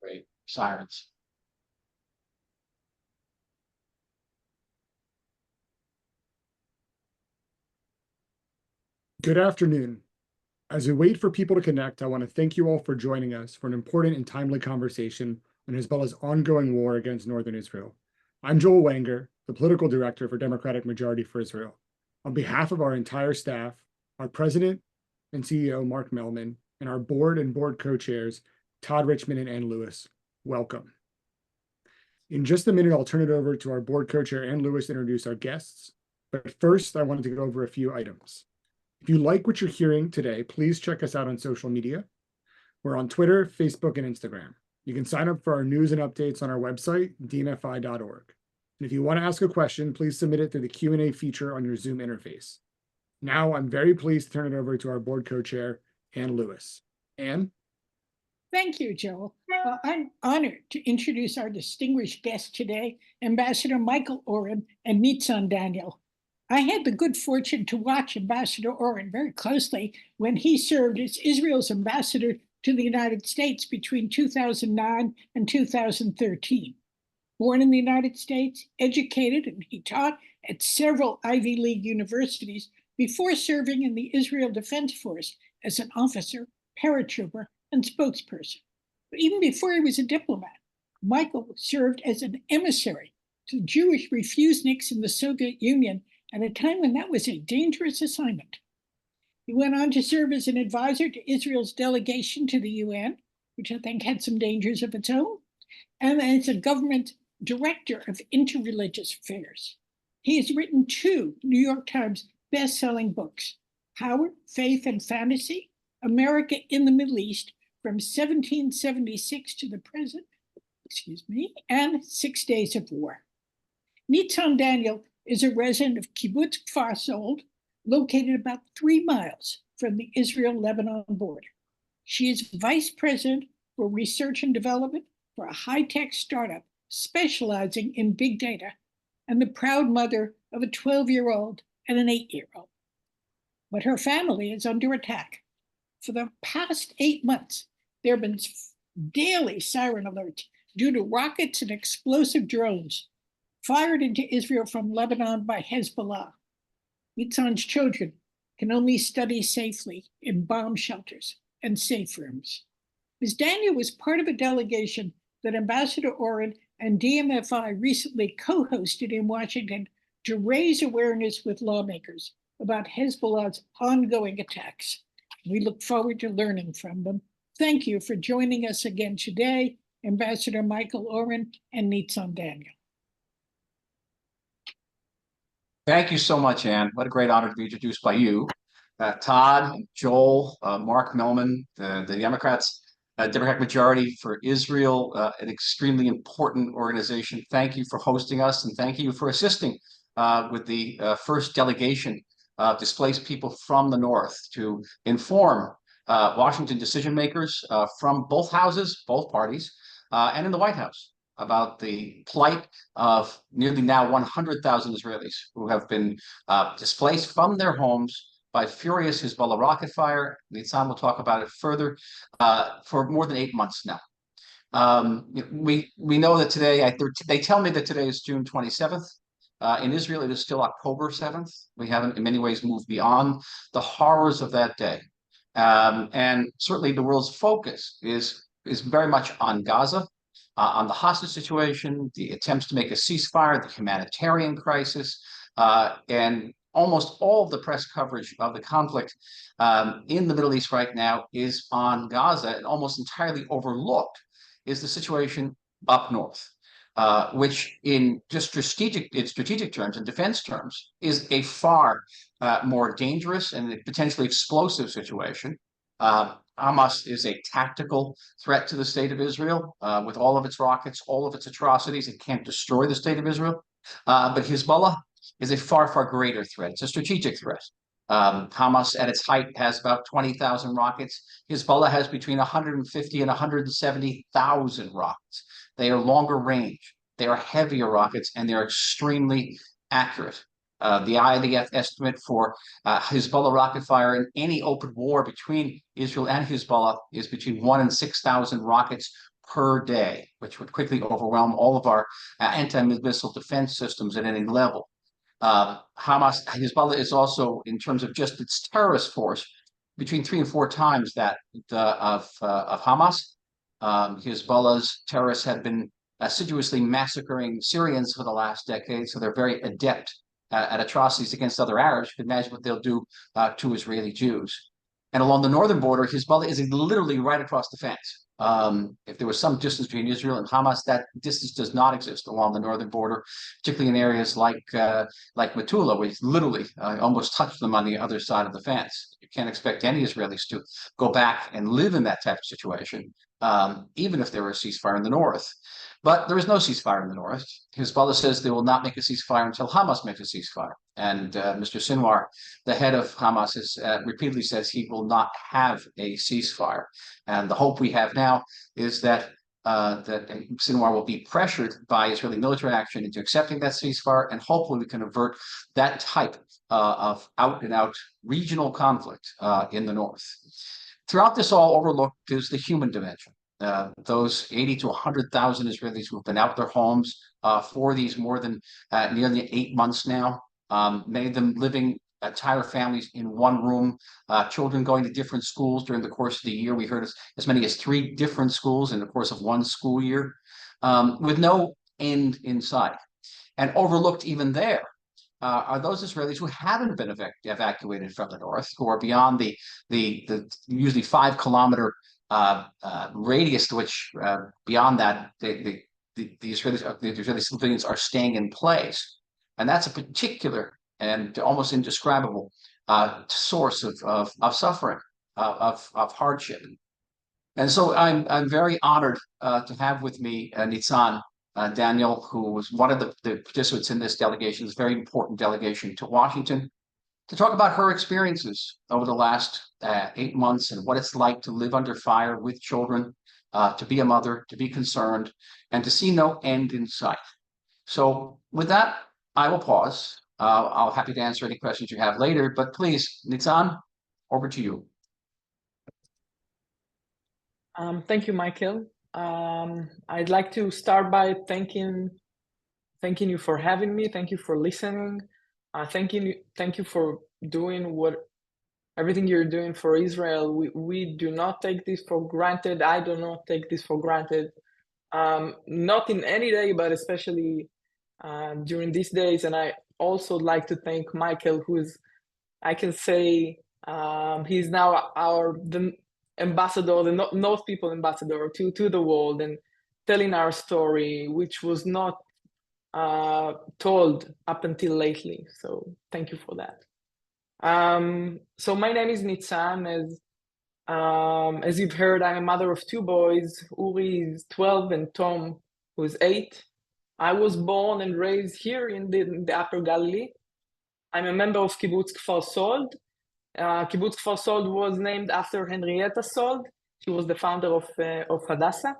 Great. Sirens. Good afternoon. As we wait for people to connect, I want to thank you all for joining us for an important and timely conversation on Hezbollah's ongoing war against northern Israel. I'm Joel Wanger, the political director for Democratic Majority for Israel. On behalf of our entire staff, our president and CEO, Mark Melman, and our board and board co-chairs, Todd Richmond and Ann Lewis, welcome. In just a minute, I'll turn it over to our board co-chair, Ann Lewis, to introduce our guests. But first, I wanted to go over a few items. If you like what you're hearing today, please check us out on social media. We're on Twitter, Facebook, and Instagram. You can sign up for our news and updates on our website, dmfi.org. And if you want to ask a question, please submit it through the Q&A feature on your Zoom interface. Now, I'm very pleased to turn it over to our board co-chair, Ann Lewis. Ann? Thank you, Joel. I'm honored to introduce our distinguished guest today, Ambassador Michael Oren and Nitzan Daniel. I had the good fortune to watch Ambassador Oren very closely when he served as Israel's ambassador to the United States between 2009 and 2013. Born in the United States, educated, and he taught at several Ivy League universities before serving in the Israel Defense Force as an officer, paratrooper, and spokesperson. But even before he was a diplomat, Michael served as an emissary to Jewish refuseniks in the Soviet Union at a time when that was a dangerous assignment. He went on to serve as an advisor to Israel's delegation to the UN, which I think had some dangers of its own, and as a government director of interreligious affairs. He has written 2 New York Times best-selling books, Power, Faith, and Fantasy, America in the Middle East from 1776 to the present, and 6 Days of War. Nitzan Daniel is a resident of kibbutz Kfar Sold, located about 3 miles from the Israel-Lebanon border. She is vice president for research and development for a high-tech startup specializing in big data, and the proud mother of a 12-year-old and an 8-year-old. But her family is under attack. For the past 8 months, there have been daily siren alerts due to rockets and explosive drones fired into Israel from Lebanon by Hezbollah. Nitzan's children can only study safely in bomb shelters and safe rooms. Ms. Daniel was part of a delegation that Ambassador Oren and DMFI recently co-hosted in Washington to raise awareness with lawmakers about Hezbollah's ongoing attacks. We look forward to learning from them. Thank you for joining us again today, Ambassador Michael Oren and Nitzan Daniel. Thank you so much, Ann. What a great honor to be introduced by you. Todd, Joel, Mark Melman, the Democrats, Democratic Majority for Israel, an extremely important organization. Thank you for hosting us, and thank you for assisting with the first delegation of displaced people from the north to inform Washington decision makers from both houses, both parties, and in the White House about the plight of nearly now 100,000 Israelis who have been displaced from their homes by furious Hezbollah rocket fire. Nitzan will talk about it further, for more than 8 months now. We know that today, they tell me that today is June 27th. In Israel, it is still October 7th. We haven't in many ways moved beyond the horrors of that day. And certainly the world's focus is very much on Gaza, on the hostage situation, the attempts to make a ceasefire, the humanitarian crisis, and almost all of the press coverage of the conflict in the Middle East right now is on Gaza, and almost entirely overlooked is the situation up north, which in just strategic terms and defense terms is a far more dangerous and potentially explosive situation. Hamas is a tactical threat to the state of Israel with all of its rockets, all of its atrocities. It can't destroy the state of Israel. But Hezbollah is a far, far greater threat. It's a strategic threat. Hamas at its height has about 20,000 rockets. Hezbollah has between 150 and 170,000 rockets. They are longer range. They are heavier rockets, and they're extremely accurate. The IDF estimate for Hezbollah rocket fire in any open war between Israel and Hezbollah is between 1 and 6,000 rockets per day, which would quickly overwhelm all of our anti-missile defense systems at any level. Hezbollah is also, in terms of just its terrorist force, between 3 and 4 times that of Hamas. Hezbollah's terrorists have been assiduously massacring Syrians for the last decade, so they're very adept at atrocities against other Arabs. You can imagine what they'll do to Israeli Jews. And along the northern border, Hezbollah is literally right across the fence. If there was some distance between Israel and Hamas, that distance does not exist along the northern border, particularly in areas like Metula, which literally almost touched them on the other side of the fence. You can't expect any Israelis to go back and live in that type of situation, even if there were a ceasefire in the north. But there is no ceasefire in the north. Hezbollah says they will not make a ceasefire until Hamas makes a ceasefire. And Mr. Sinwar, the head of Hamas, has repeatedly says he will not have a ceasefire. And the hope we have now is that Sinwar will be pressured by Israeli military action into accepting that ceasefire, and hopefully we can avert that type of out-and-out regional conflict in the north. Throughout this all overlooked is the human dimension. Those 80 to 100,000 Israelis who have been out their homes for these more than nearly 8 months now, many of them living entire families in one room, children going to different schools during the course of the year. We heard as many as 3 different schools in the course of one school year, with no end in sight. And overlooked even there are those Israelis who haven't been evacuated from the north, who are beyond the usually 5-kilometer radius to which beyond that the Israeli civilians are staying in place. And that's a particular and almost indescribable source of suffering, of hardship. And so I'm very honored to have with me Nitzan Daniel, who was one of the participants in this delegation, this very important delegation to Washington, to talk about her experiences over the last 8 months and what it's like to live under fire with children, to be a mother, to be concerned, and to see no end in sight. So with that, I will pause. I'll be happy to answer any questions you have later, but please, Nitzan, over to you. Thank you, Michael. I'd like to start by thanking you for having me. Thank you for listening. Thank you for doing everything you're doing for Israel. We do not take this for granted. I do not take this for granted. Not in any day, but especially during these days. And I also like to thank Michael, I can say, he's now the ambassador, the North People ambassador to the world, and telling our story, which was not told up until lately. So thank you for that. So my name is Nitzan. As you've heard, I'm a mother of 2 boys. Uri is 12 and Tom, who is 8. I was born and raised here in the Upper Galilee. I'm a member of kibbutz Kfar Sold. Kibbutz Kfar Sold was named after Henrietta Sold. She was the founder of Hadassah.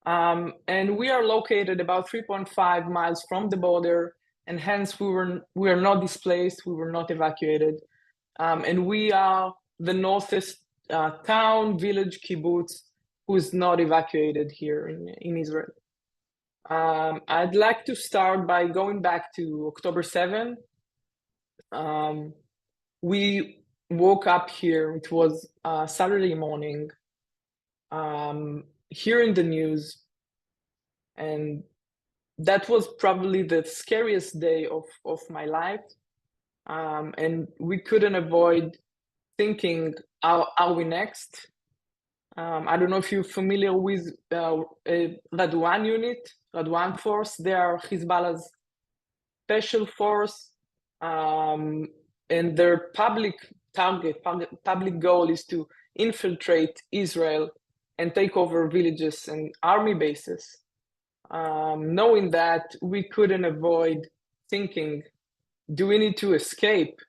And we are located about 3.5 miles from the border, and hence we are not displaced, we were not evacuated. And we are the northest town, village, kibbutz, who is not evacuated here in Israel. I'd like to start by going back to October 7. We woke up here, it was Saturday morning, hearing the news, and that was probably the scariest day of my life. And we couldn't avoid thinking, are we next? I don't know if you're familiar with Radwan unit, Radwan force. They are Hezbollah's special force, and their public goal is to infiltrate Israel and take over villages and army bases. Knowing that, we couldn't avoid thinking, do we need to escape?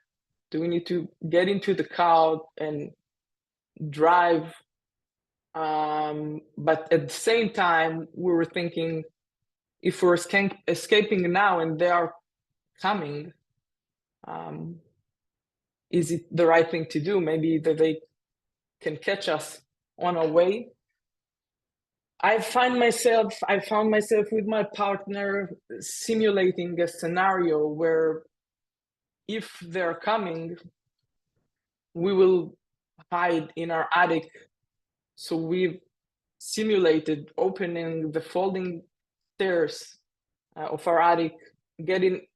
Do we need to get into the car and drive? But at the same time, we were thinking, if we're escaping now and they are coming, Is it the right thing to do? Maybe that they can catch us on our way. I found myself with my partner simulating a scenario where if they're coming, we will hide in our attic. So we've simulated opening the folding stairs of our attic, getting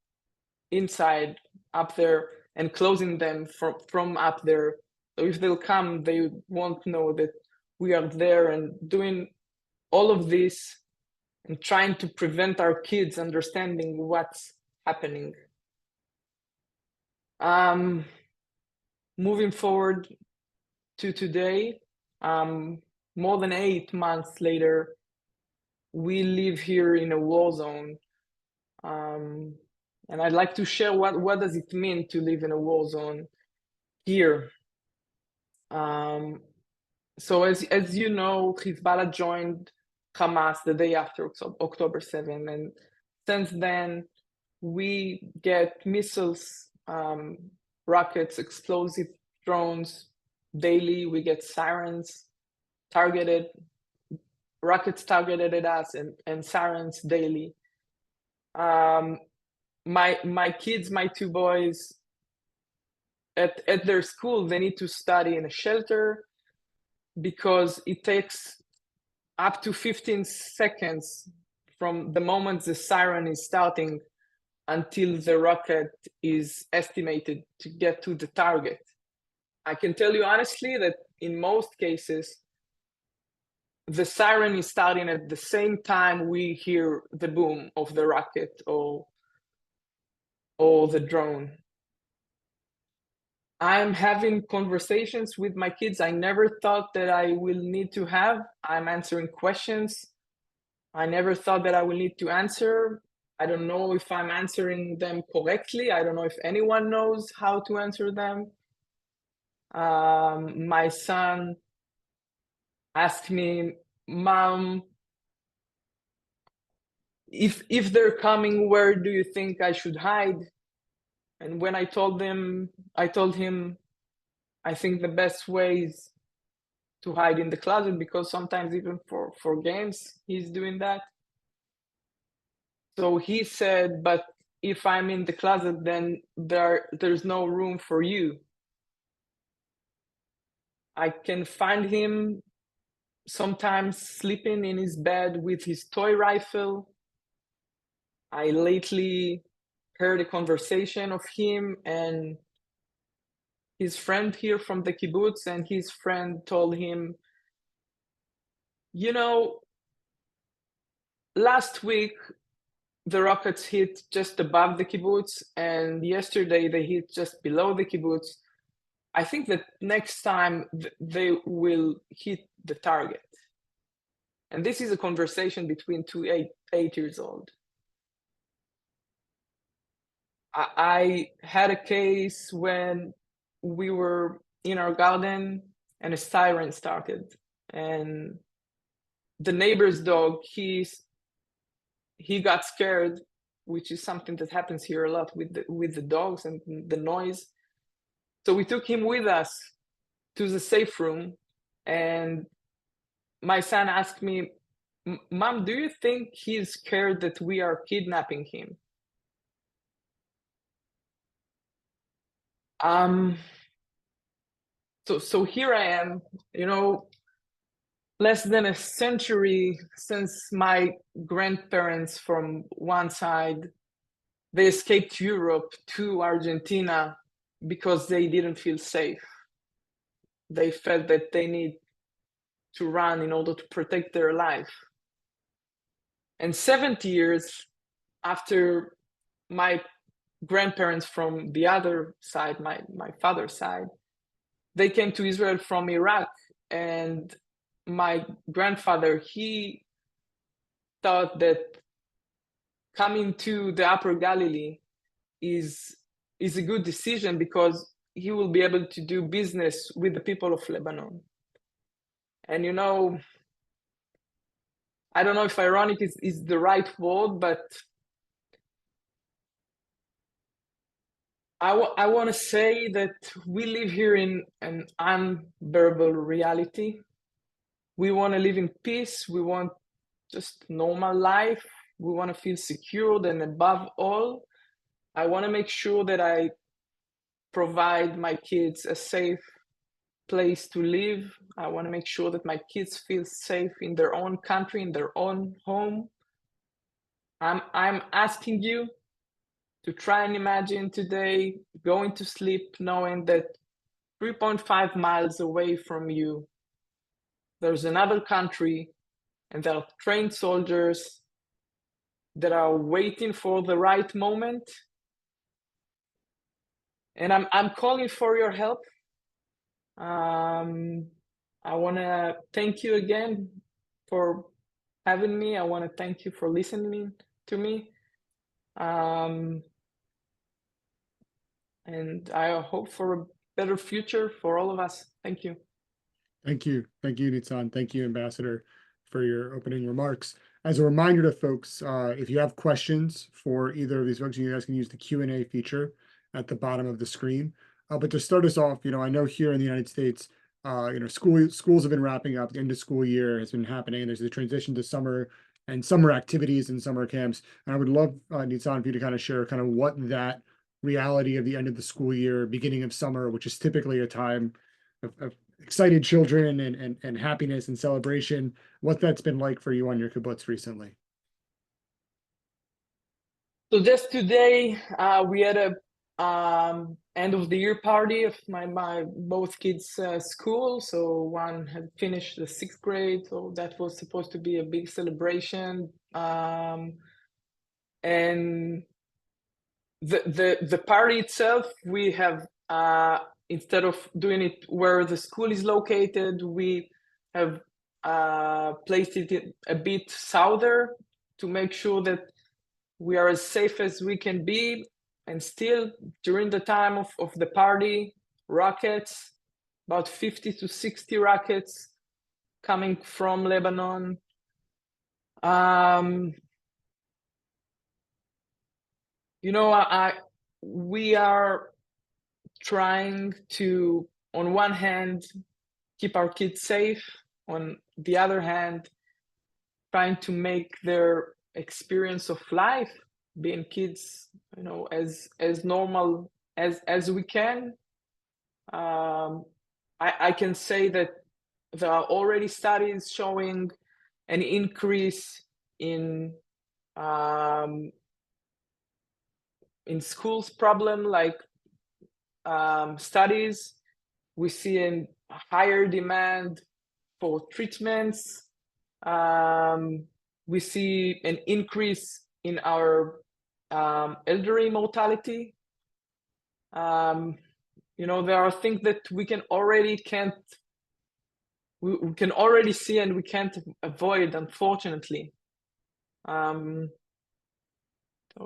inside up there and closing them from up there. So if they'll come, they won't know that we are there, and doing all of this and trying to prevent our kids understanding what's happening. Moving forward to today, more than 8 months later, we live here in a war zone. And I'd like to share what does it mean to live in a war zone here. So as you know, Hezbollah joined Hamas the day after October 7, and since then we get missiles, rockets, explosive drones daily. We get sirens rockets targeted at us, and sirens daily. My kids, my 2 boys, at their school, they need to study in a shelter because it takes up to 15 seconds from the moment the siren is starting until the rocket is estimated to get to the target. I can tell you honestly that in most cases, the siren is starting at the same time we hear the boom of the rocket or the drone. I'm having conversations with my kids I never thought that I will need to have. I'm answering questions I never thought that I will need to answer. I don't know if I'm answering them correctly. I don't know if anyone knows how to answer them. My son asked me, Mom, if they're coming, where do you think I should hide? And when I told him, I think the best way is to hide in the closet, because sometimes even for games, he's doing that. So he said, but if I'm in the closet, then there's no room for you. I can find him sometimes sleeping in his bed with his toy rifle. I lately heard a conversation of him and his friend here from the kibbutz, and his friend told him, you know, last week the rockets hit just above the kibbutz, and yesterday they hit just below the kibbutz. I think that next time they will hit the target. And this is a conversation between two 8 years old. I had a case when we were in our garden and a siren started, and the neighbor's dog, he got scared, which is something that happens here a lot with the dogs and the noise. So we took him with us to the safe room, and my son asked me, Mom, do you think he's scared that we are kidnapping him? So here I am, you know, less than a century since my grandparents from one side, they escaped Europe to Argentina because they didn't feel safe. They felt that they need to run in order to protect their life. And 70 years after my grandparents from the other side, my father's side, they came to Israel from Iraq, and my grandfather, he thought that coming to the Upper Galilee is a good decision because he will be able to do business with the people of Lebanon. And you know, I don't know if ironic is the right word, but I want to say that we live here in an unbearable reality. We want to live in peace. We want just normal life. We want to feel secured, and above all, I want to make sure that I provide my kids a safe place to live. I want to make sure that my kids feel safe in their own country, in their own home. I'm asking you to try and imagine today going to sleep knowing that 3.5 miles away from you, there's another country, and there are trained soldiers that are waiting for the right moment. And I'm calling for your help. I want to thank you again for having me. I want to thank you for listening to me. And I hope for a better future for all of us. Thank you. Thank you. Thank you, Nitzan. Thank you, Ambassador, for your opening remarks. As a reminder to folks, if you have questions for either of these folks, you guys can use the Q&A feature at the bottom of the screen. But to start us off, I know here in the United States, schools have been wrapping up. The end of school year has been happening. There's the transition to summer and summer activities and summer camps. And I would love, Nitzan, for you to kind of share kind of what that reality of the end of the school year, beginning of summer, which is typically a time of excited children and happiness and celebration, what that's been like for you on your kibbutz recently. So just today, we had a end of the year party of my both kids' school. So one had finished the 6th grade, so that was supposed to be a big celebration. And the party itself, we have instead of doing it where the school is located, we have placed it a bit southern to make sure that we are as safe as we can be. And still, during the time of the party, rockets, about 50 to 60 rockets coming from Lebanon. We are trying to, on one hand, keep our kids safe. On the other hand, trying to make their experience of life, being kids, as normal as we can. I can say that there are already studies showing an increase in schools problem, like studies. We see a higher demand for treatments. We see an increase in our elderly mortality. There are things that we can already see and we can't avoid, unfortunately. So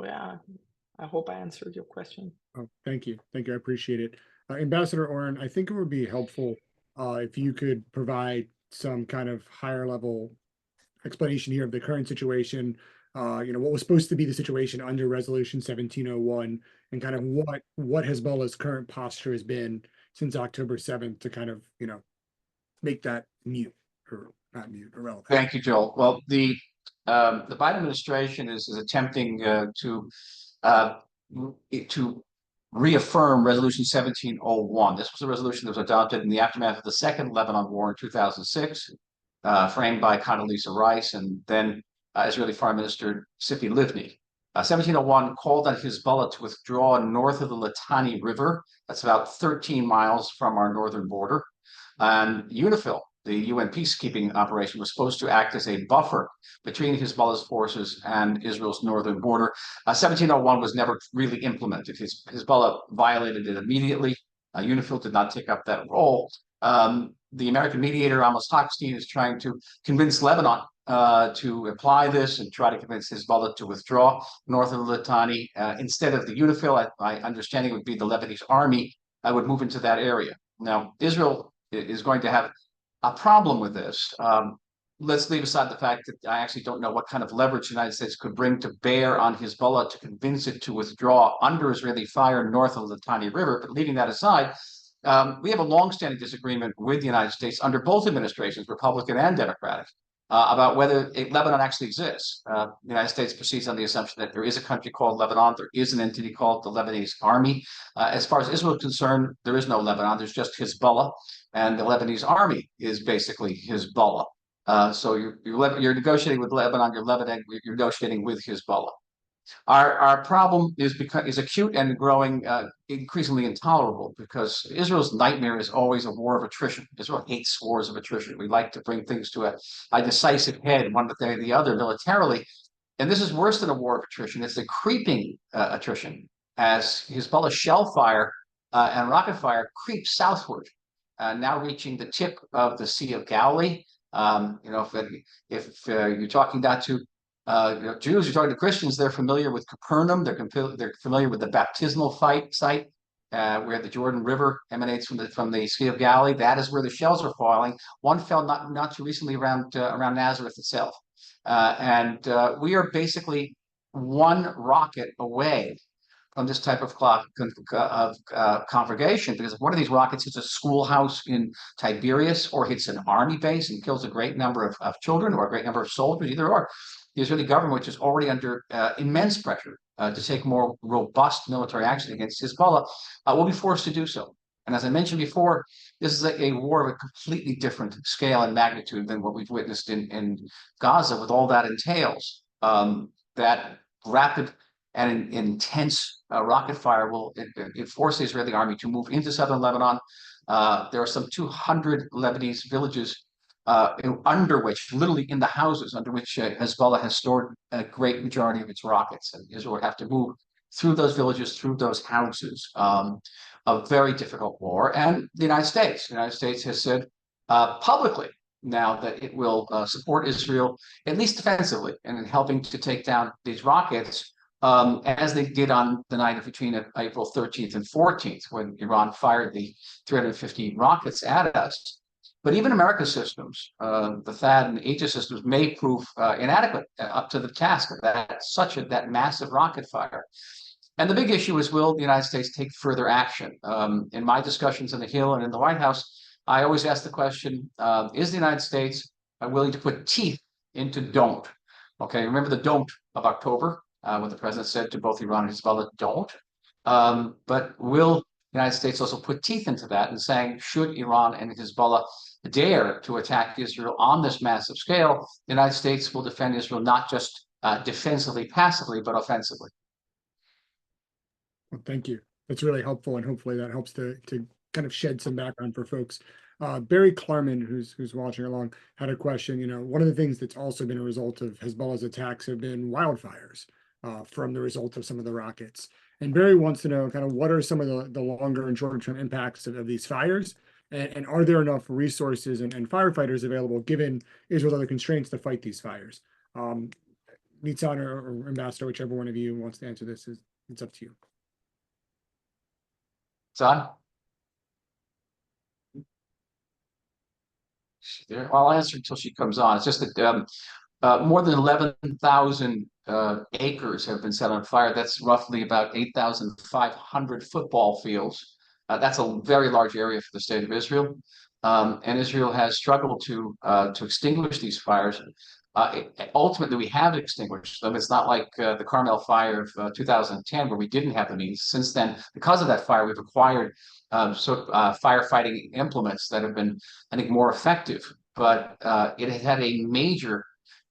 yeah, I hope I answered your question. Oh, thank you. Thank you. I appreciate it. Ambassador Oren, I think it would be helpful if you could provide some kind of higher level explanation here of the current situation, what was supposed to be the situation under Resolution 1701, and kind of what Hezbollah's current posture has been since October 7th to kind of, make that mute or not mute, irrelevant. Thank you, Joel. Well, the Biden administration is attempting to reaffirm Resolution 1701. This was a resolution that was adopted in the aftermath of the Second Lebanon War in 2006, framed by Condoleezza Rice and then Israeli Foreign Minister Tzipi Livni. 1701 called on Hezbollah to withdraw north of the Litani River. That's about 13 miles from our northern border. And UNIFIL, the UN peacekeeping operation, was supposed to act as a buffer between Hezbollah's forces and Israel's northern border. 1701 was never really implemented. Hezbollah violated it immediately. UNIFIL did not take up that role. The American mediator, Amos Hochstein, is trying to convince Lebanon to apply this and try to convince Hezbollah to withdraw north of the Litani. Instead of the UNIFIL, my understanding would be the Lebanese army would move into that area. Now, Israel is going to have a problem with this. let's leave aside the fact that I actually don't know what kind of leverage the United States could bring to bear on Hezbollah to convince it to withdraw under Israeli fire north of the Tani River. But leaving that aside, we have a longstanding disagreement with the United States under both administrations, Republican and Democratic, about whether Lebanon actually exists. The United States proceeds on the assumption that there is a country called Lebanon. There is an entity called the Lebanese Army. As far as Israel is concerned, there is no Lebanon. There's just Hezbollah, and the Lebanese Army is basically Hezbollah. So you're negotiating with Lebanon. You're negotiating with Hezbollah. Our problem is acute and growing increasingly intolerable, because Israel's nightmare is always a war of attrition. Israel hates wars of attrition. We like to bring things to a decisive head, one day or the other, militarily. And this is worse than a war of attrition. It's a creeping attrition, as Hezbollah shell fire and rocket fire creeps southward, now reaching the tip of the Sea of Galilee. If you're talking not to Jews, you're talking to Christians, they're familiar with Capernaum. They're familiar with the baptismal site where the Jordan River emanates from the Sea of Galilee. That is where the shells are falling. One fell not too recently around Nazareth itself, and we are basically one rocket away from this type of conflagration, because if one of these rockets hits a schoolhouse in Tiberias or hits an army base and kills a great number of children or a great number of soldiers, either or, the Israeli government, which is already under immense pressure to take more robust military action against Hezbollah, will be forced to do so. And as I mentioned before, this is a war of a completely different scale and magnitude than what we've witnessed in Gaza, with all that entails. That rapid and intense rocket fire will force the Israeli army to move into southern Lebanon. There are some 200 Lebanese villages under which, literally in the houses, under which Hezbollah has stored a great majority of its rockets. And Israel would have to move through those villages, through those houses. A very difficult war. And the United States has said publicly now that it will support Israel, at least defensively, and in helping to take down these rockets, as they did on the night between April 13th and 14th, when Iran fired the 350 rockets at us. But even America's systems, the THAAD and Aegis systems, may prove inadequate up to the task of that massive rocket fire. And the big issue is, will the United States take further action? In my discussions on the Hill and in the White House, I always ask the question, is the United States willing to put teeth into don't? Okay, remember the don't of October, when the president said to both Iran and Hezbollah, don't? But will the United States also put teeth into that, and saying, should Iran and Hezbollah dare to attack Israel on this massive scale, the United States will defend Israel not just defensively, passively, but offensively. Well, thank you. That's really helpful, and hopefully that helps to kind of shed some background for folks. Barry Klarman, who's watching along, had a question. One of the things that's also been a result of Hezbollah's attacks have been wildfires from the result of some of the rockets. And Barry wants to know kind of what are some of the longer and shorter term impacts of these fires, and are there enough resources and firefighters available given Israel's other constraints to fight these fires? Nitzan or Ambassador, whichever one of you wants to answer this, it's up to you. Son? Well, I'll answer until she comes on. It's just that more than 11,000 acres have been set on fire. That's roughly about 8,500 football fields. That's a very large area for the state of Israel. And Israel has struggled to extinguish these fires. Ultimately, we have extinguished them. It's not like the Carmel fire of 2010, where we didn't have the means. Since then, because of that fire, we've acquired firefighting implements that have been, I think, more effective. But it has had a major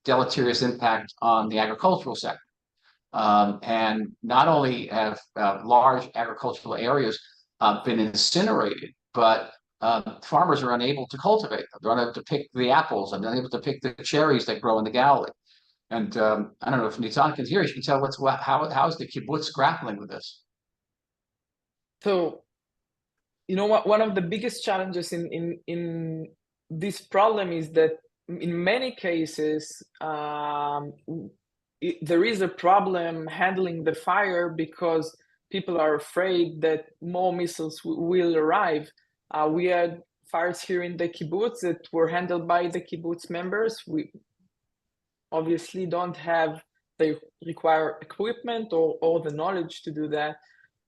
deleterious impact on the agricultural sector. And not only have large agricultural areas been incinerated, but farmers are unable to cultivate them. They're unable to pick the apples and unable to pick the cherries that grow in the Galilee. And I don't know if Nitzan can hear. You can tell how is the kibbutz grappling with this. So, one of the biggest challenges in this problem is that in many cases there is a problem handling the fire because people are afraid that more missiles will arrive. We had fires here in the kibbutz that were handled by the kibbutz members. We obviously don't have the required equipment or the knowledge to do that,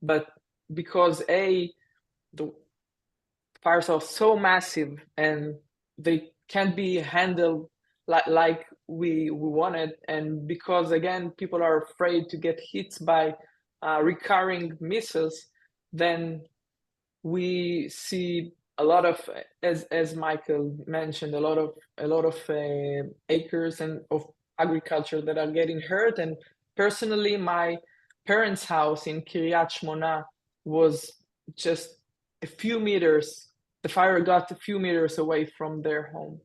but because the fires are so massive and they can't be handled like we wanted, and because again people are afraid to get hit by recurring missiles, then we see a lot of, as Michael mentioned, a lot of acres and of agriculture that are getting hurt. And personally, my parents' house in Kiryat Shmona was just a few meters. The fire got a few meters away from their home.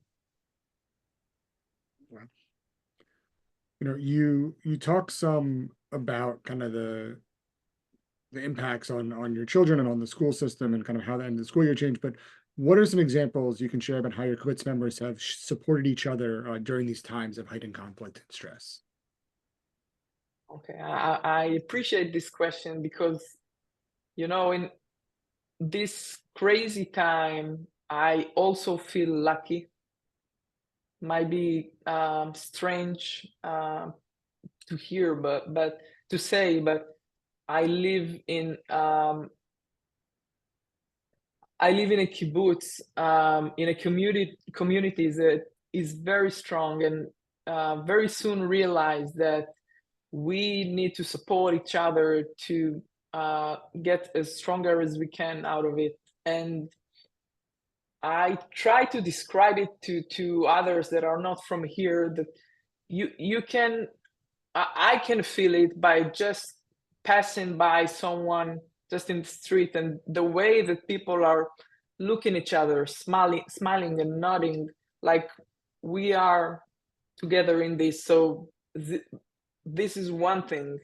Wow. You talk some about kind of the impacts on your children and on the school system and kind of how the end of the school year changed. But what are some examples you can share about how your kibbutz members have supported each other during these times of heightened conflict and stress? Okay, I appreciate this question because, in this crazy time, I also feel lucky. Might be strange to hear, but to say, but I live in a kibbutz, in a community that is very strong, and very soon realize that we need to support each other to get as stronger as we can out of it. And I try to describe it to others that are not from here, that I can feel it by just passing by someone just in the street, and the way that people are looking at each other, smiling and nodding, like we are together in this. So this is one thing,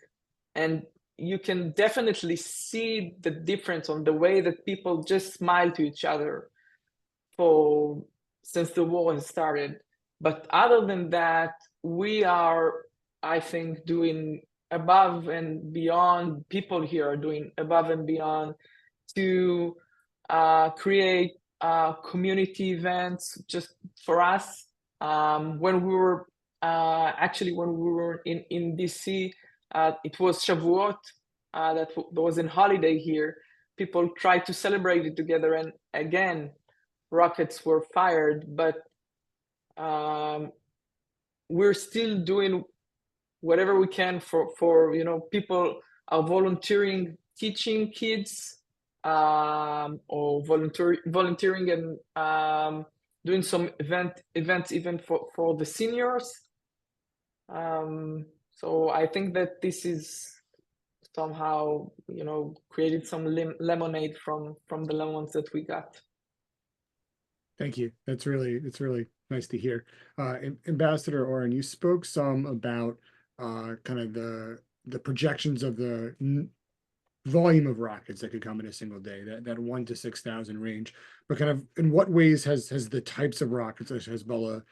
and you can definitely see the difference on the way that people just smile to each other since the war has started. But other than that, we are, I think, doing above and beyond. People here are doing above and beyond to create community events just for us. When we were in DC, it was Shavuot, that was a holiday here. People tried to celebrate it together, and again, rockets were fired, but we're still doing whatever we can for people are volunteering, teaching kids, or volunteering and doing some events even for the seniors. So I think that this is somehow created some lemonade from the lemons that we got. Thank you. It's really nice to hear. Ambassador Oren, you spoke some about kind of the projections of the volume of rockets that could come in a single day, that 1 to 6,000 range. But kind of in what ways has the types of rockets that Hezbollah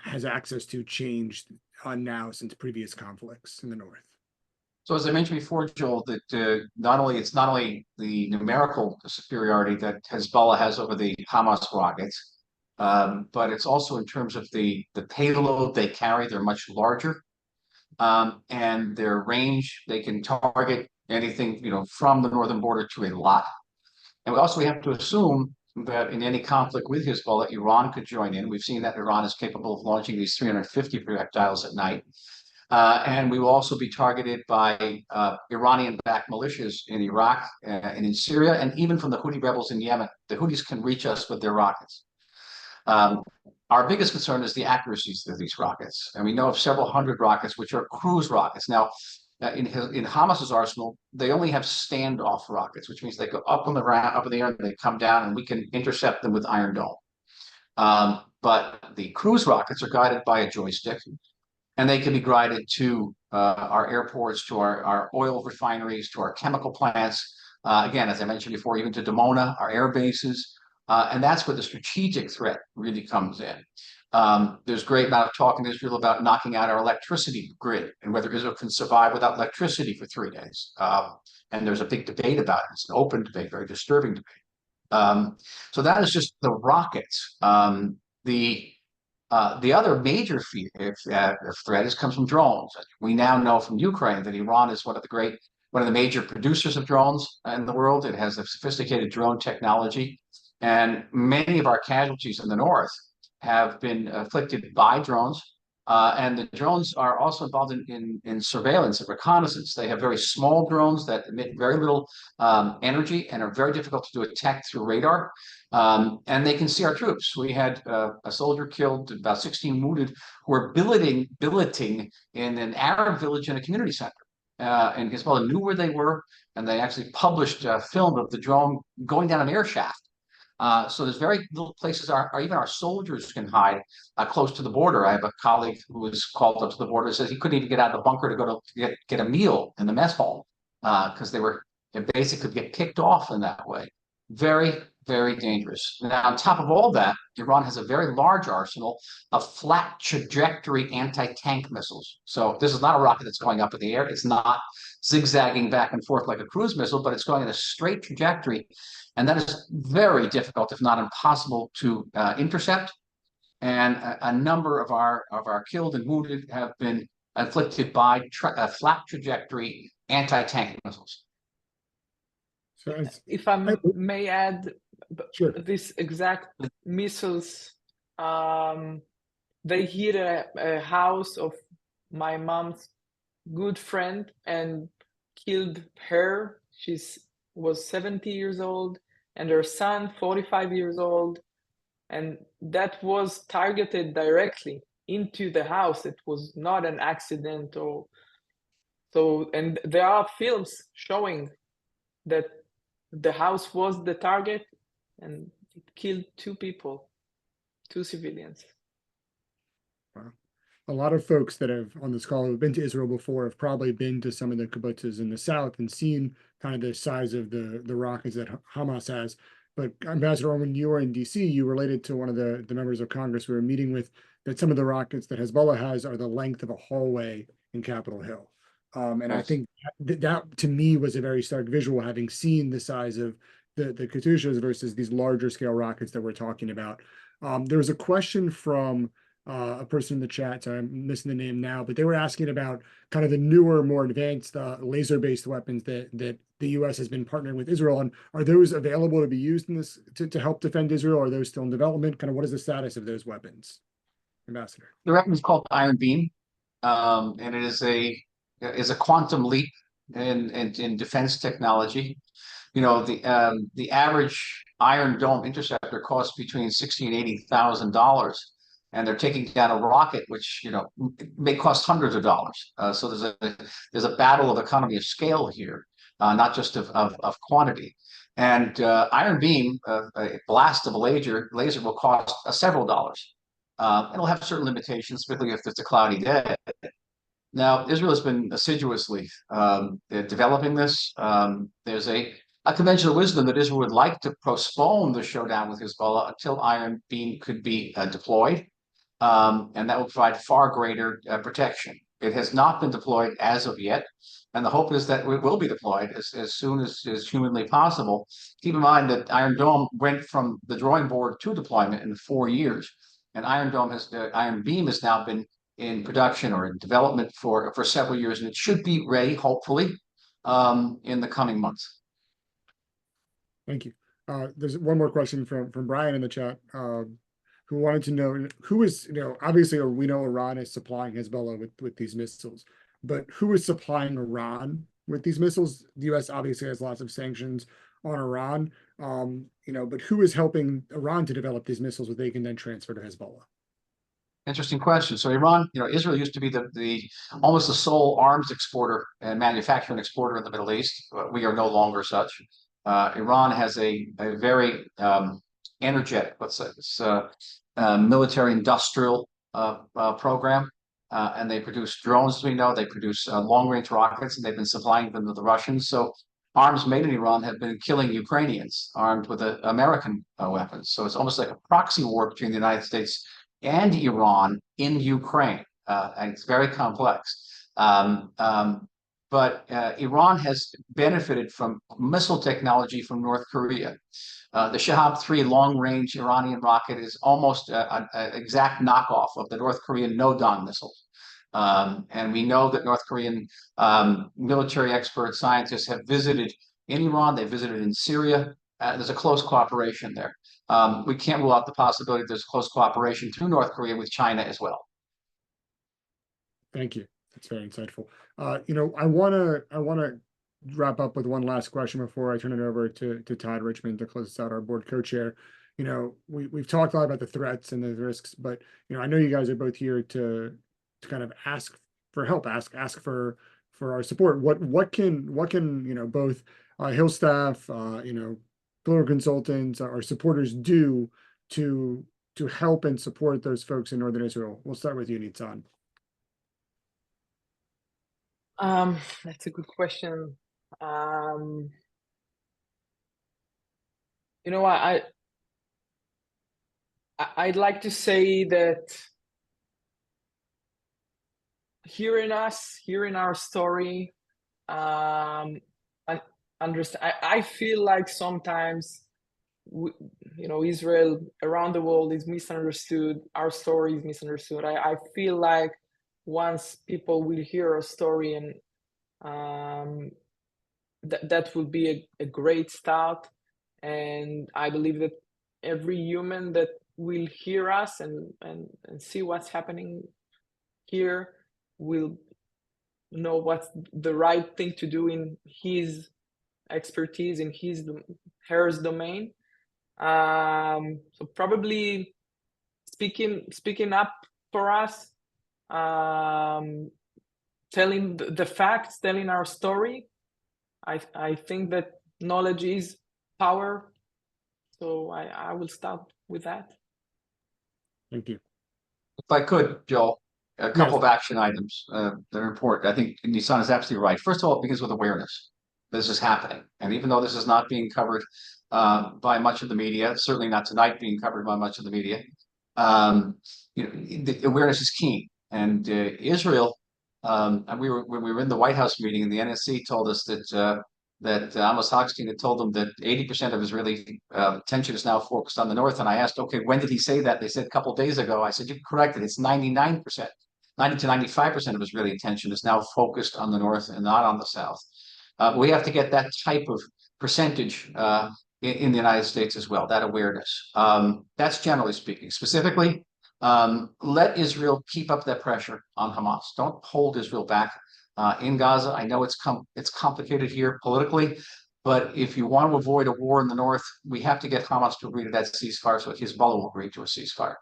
has access to changed now since previous conflicts in the north? So as I mentioned before, Joel, that it's not only the numerical superiority that Hezbollah has over the Hamas rockets, but it's also in terms of the payload they carry. They're much larger, and their range. They can target anything from the northern border to a lot. And we have to assume that in any conflict with Hezbollah, Iran could join in. We've seen that Iran is capable of launching these 350 projectiles at night. And we will also be targeted by Iranian-backed militias in Iraq and in Syria, and even from the Houthi rebels in Yemen. The Houthis can reach us with their rockets. Our biggest concern is the accuracies of these rockets. And we know of several hundred rockets, which are cruise rockets. Now, in Hamas's arsenal, they only have standoff rockets, which means they go up in the air, and they come down, and we can intercept them with Iron Dome. But the cruise rockets are guided by a joystick, and they can be guided to our airports, to our oil refineries, to our chemical plants. Again, as I mentioned before, even to Dimona, our air bases. And that's where the strategic threat really comes in. There's great amount of talk in Israel about knocking out our electricity grid and whether Israel can survive without electricity for 3 days. And there's a big debate about it. It's an open debate, very disturbing debate. So that is just the rockets. The other major threat comes from drones. We now know from Ukraine that Iran is one of the major producers of drones in the world. It has a sophisticated drone technology, and many of our casualties in the north have been afflicted by drones. And the drones are also involved in surveillance and reconnaissance. They have very small drones that emit very little energy and are very difficult to detect through radar. And they can see our troops. We had a soldier killed, about 16 wounded, who were billeting in an Arab village in a community center. And Hezbollah knew where they were, and they actually published a film of the drone going down an air shaft. So there's very little places even our soldiers can hide close to the border. I have a colleague who was called up to the border and says he couldn't even get out of the bunker to go to get a meal in the mess hall because they basically get picked off in that way. Very, very dangerous. Now, on top of all that, Iran has a very large arsenal of flat trajectory anti-tank missiles. So this is not a rocket that's going up in the air. It's not zigzagging back and forth like a cruise missile, but it's going in a straight trajectory. And that is very difficult, if not impossible, to intercept. And a number of our killed and wounded have been afflicted by flat trajectory anti-tank missiles. So if I may add, sure. These exact missiles, they hit a house of my mom's good friend and killed her. She was 70 years old, and her son, 45 years old. And that was targeted directly into the house. It was not an accident and there are films showing that the house was the target and it killed 2 people, 2 civilians. Wow. A lot of folks that have on this call have been to Israel before have probably been to some of the kibbutzes in the south and seen kind of the size of the rockets that Hamas has. But Ambassador Oren, when you were in DC, you related to one of the members of Congress we were meeting with that some of the rockets that Hezbollah has are the length of a hallway in Capitol Hill. And I think that to me was a very stark visual, having seen the size of the Katyushas versus these larger scale rockets that we're talking about. There was a question from a person in the chat, so I'm missing the name now, but they were asking about kind of the newer, more advanced laser-based weapons that the U.S. has been partnering with Israel on. Are those available to be used in this to help defend Israel? Are those still in development? Kind of what is the status of those weapons, Ambassador? The weapon is called Iron Beam, and it is a quantum leap in defense technology. You know, the average Iron Dome interceptor costs between $60,000 and $80,000, and they're taking down a rocket which may cost hundreds of dollars. So there's a battle of economy of scale here, not just of quantity. And Iron Beam, a blast of a laser will cost several dollars. It'll have certain limitations, particularly if it's a cloudy day. Now, Israel has been assiduously developing this. There's a conventional wisdom that Israel would like to postpone the showdown with Hezbollah until Iron Beam could be deployed, and that will provide far greater protection. It has not been deployed as of yet, and the hope is that it will be deployed as soon as humanly possible. Keep in mind that Iron Dome went from the drawing board to deployment in 4 years, and Iron Beam has now been in production or in development for several years, and it should be ready, hopefully, in the coming months. Thank you. There's one more question from Brian in the chat, who wanted to know who is, obviously we know Iran is supplying Hezbollah with these missiles, but who is supplying Iran with these missiles? The U.S. obviously has lots of sanctions on Iran, but who is helping Iran to develop these missiles that they can then transfer to Hezbollah? Interesting question. So Iran, Israel used to be the almost the sole arms exporter and manufacturing exporter in the Middle East. We are no longer such. Iran has a very energetic, military industrial program, and they produce drones, as we know. They produce long-range rockets, and they've been supplying them to the Russians. So arms made in Iran have been killing Ukrainians armed with American weapons. So it's almost like a proxy war between the United States and Iran in Ukraine, and it's very complex. but Iran has benefited from missile technology from North Korea. The Shahab-3 long-range Iranian rocket is almost an exact knockoff of the North Korean No-Don missile. And we know that North Korean military expert scientists have visited in Iran, they visited in Syria. There's a close cooperation there. We can't rule out the possibility that there's close cooperation through North Korea with China as well. Thank you. That's very insightful. I wanna wrap up with one last question before I turn it over to Todd Richmond to close us out, our board co-chair. We've talked a lot about the threats and the risks, but I know you guys are both here to kind of ask for help, ask for our support. What can both Hill staff, political consultants, our supporters do to help and support those folks in Northern Israel? We'll start with you, Nitzan. That's a good question. I'd like to say that hearing our story, understand. I feel like sometimes, Israel around the world is misunderstood. Our story is misunderstood. I feel like once people will hear our story, and that will be a great start. And I believe that every human that will hear us and see what's happening here will know what's the right thing to do in his expertise, in her domain. So probably speaking up for us, telling the facts, telling our story. I think that knowledge is power. So I will start with that. Thank you. If I could, Joel, a couple of action items that are important. I think Nisan is absolutely right. First of all, it begins with awareness. This is happening. And even though this is not being covered by much of the media, certainly not tonight being covered by much of the media, the awareness is key. And Israel, when we were in the White House meeting, and the NSC told us that Amos Hochstein had told them that 80% of Israeli attention is now focused on the north. And I asked, okay, when did he say that? They said a couple of days ago. I said, you corrected. It's 99%. 90 to 95% of Israeli attention is now focused on the north and not on the south. We have to get that type of percentage in the United States as well, that awareness. That's generally speaking. Specifically, let Israel keep up that pressure on Hamas. Don't hold Israel back in Gaza. I know it's complicated here politically, but if you want to avoid a war in the north, we have to get Hamas to agree to that ceasefire so Hezbollah will agree to a ceasefire.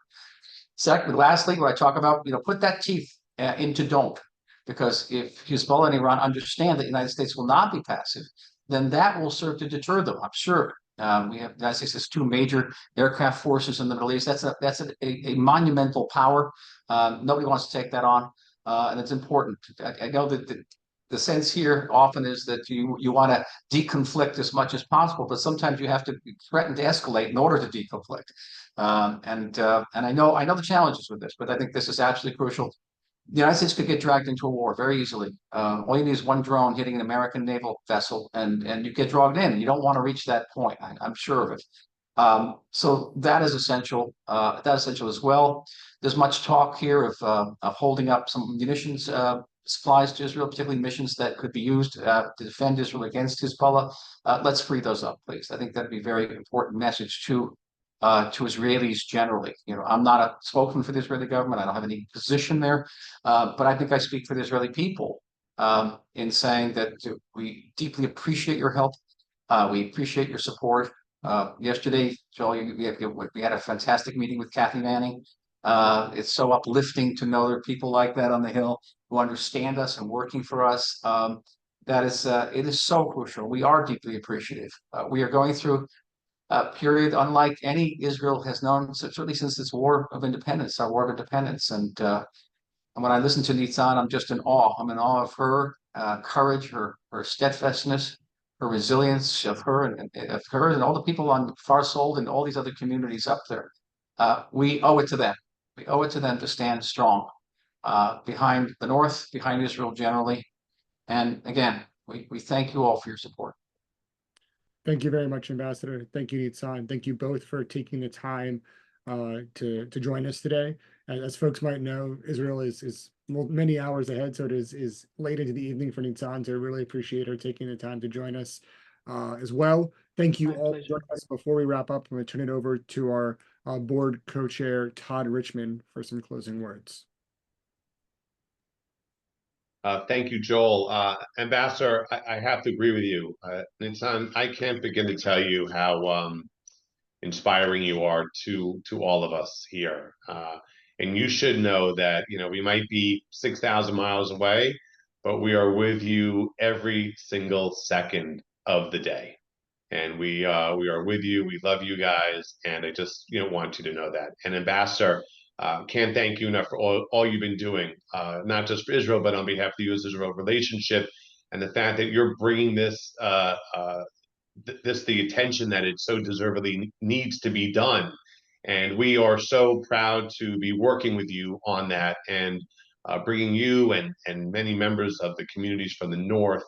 Second, lastly, when I talk about, put that teeth into don't, because if Hezbollah and Iran understand that the United States will not be passive, then that will serve to deter them, I'm sure. The United States has two major aircraft forces in the Middle East. That's a monumental power. Nobody wants to take that on, and it's important. I know that the sense here often is that you want to deconflict as much as possible, but sometimes you have to threaten to escalate in order to deconflict. And I know the challenges with this, but I think this is absolutely crucial. The United States could get dragged into a war very easily. All you need is one drone hitting an American naval vessel, and you get dragged in. You don't want to reach that point. I'm sure of it. So that is essential. That's essential as well. There's much talk here of holding up some munitions supplies to Israel, particularly missions that could be used to defend Israel against Hezbollah. Let's free those up, please. I think that'd be a very important message to Israelis generally. I'm not a spokesman for the Israeli government. I don't have any position there, but I think I speak for the Israeli people in saying that we deeply appreciate your help. We appreciate your support. Yesterday, Joel, we had a fantastic meeting with Kathy Manning. It's so uplifting to know there are people like that on the Hill who understand us and working for us. It is so crucial. We are deeply appreciative. We are going through a period unlike any Israel has known, certainly since its war of independence, our war of independence. And when I listen to Nitzan, I'm just in awe. I'm in awe of her courage, her steadfastness, her resilience, of her and all the people on Far Sold and all these other communities up there. We owe it to them. We owe it to them to stand strong behind the North, behind Israel generally. And again, we thank you all for your support. Thank you very much, Ambassador. Thank you, Nitzan. Thank you both for taking the time to join us today. As folks might know, Israel is many hours ahead, so it is late into the evening for Nitzan. So I really appreciate her taking the time to join us as well. Thank you My all pleasure. for joining us. Before we wrap up, I'm going to turn it over to our board co-chair, Todd Richmond, for some closing words. Thank you, Joel. Ambassador, I have to agree with you. I can't begin to tell you how inspiring you are to all of us here. And you should know that, we might be 6,000 miles away, but we are with you every single second of the day. And we are with you. We love you guys, and I just want you to know that. And Ambassador, can't thank you enough for all you've been doing, not just for Israel, but on behalf of the U.S.-Israel relationship, and the fact that you're bringing this the attention that it so deservedly needs to be done. And we are so proud to be working with you on that, and bringing you and many members of the communities from the north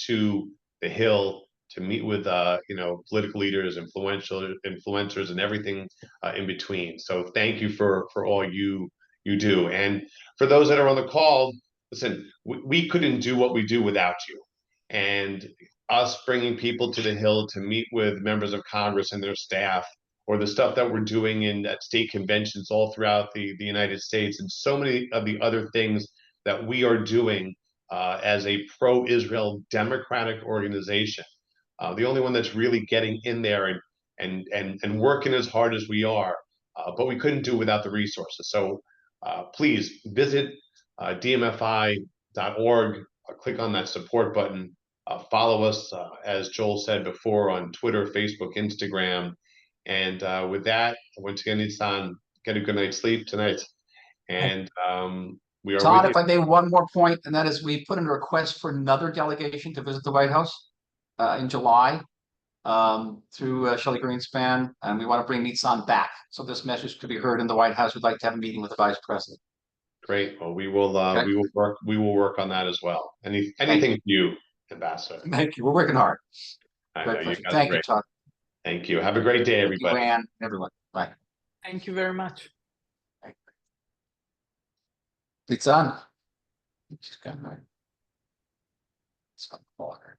to the Hill to meet with political leaders, influencers, and everything in between. So thank you for all you do. And for those that are on the call, listen, we couldn't do what we do without you. And us bringing people to the Hill to meet with members of Congress and their staff, or the stuff that we're doing at state conventions all throughout the United States, and so many of the other things that we are doing as a pro-Israel democratic organization. The only one that's really getting in there and working as hard as we are, but we couldn't do it without the resources. So please visit DMFI.org, click on that support button, follow us, as Joel said before, on Twitter, Facebook, Instagram. And with that, once again, Nitzan, get a good night's sleep tonight. And we are Todd, with if I may, one more point, and that is we put in a request for another delegation to visit the White House in July through Shelley Greenspan, and we want to bring Nitzan back. So this message could be heard in the White House. We'd like to have a meeting with the Vice President. Great. Well, we will Okay. we will work on that as well. Anything for you, Ambassador. Thank you. We're working hard. I know Great you pleasure. guys are Thank you, great. Todd. Thank you. Have a great day, Thank you, everybody. Ann, everyone. Bye. Thank you very much. Nitzan. She's gone, right? It's on the water.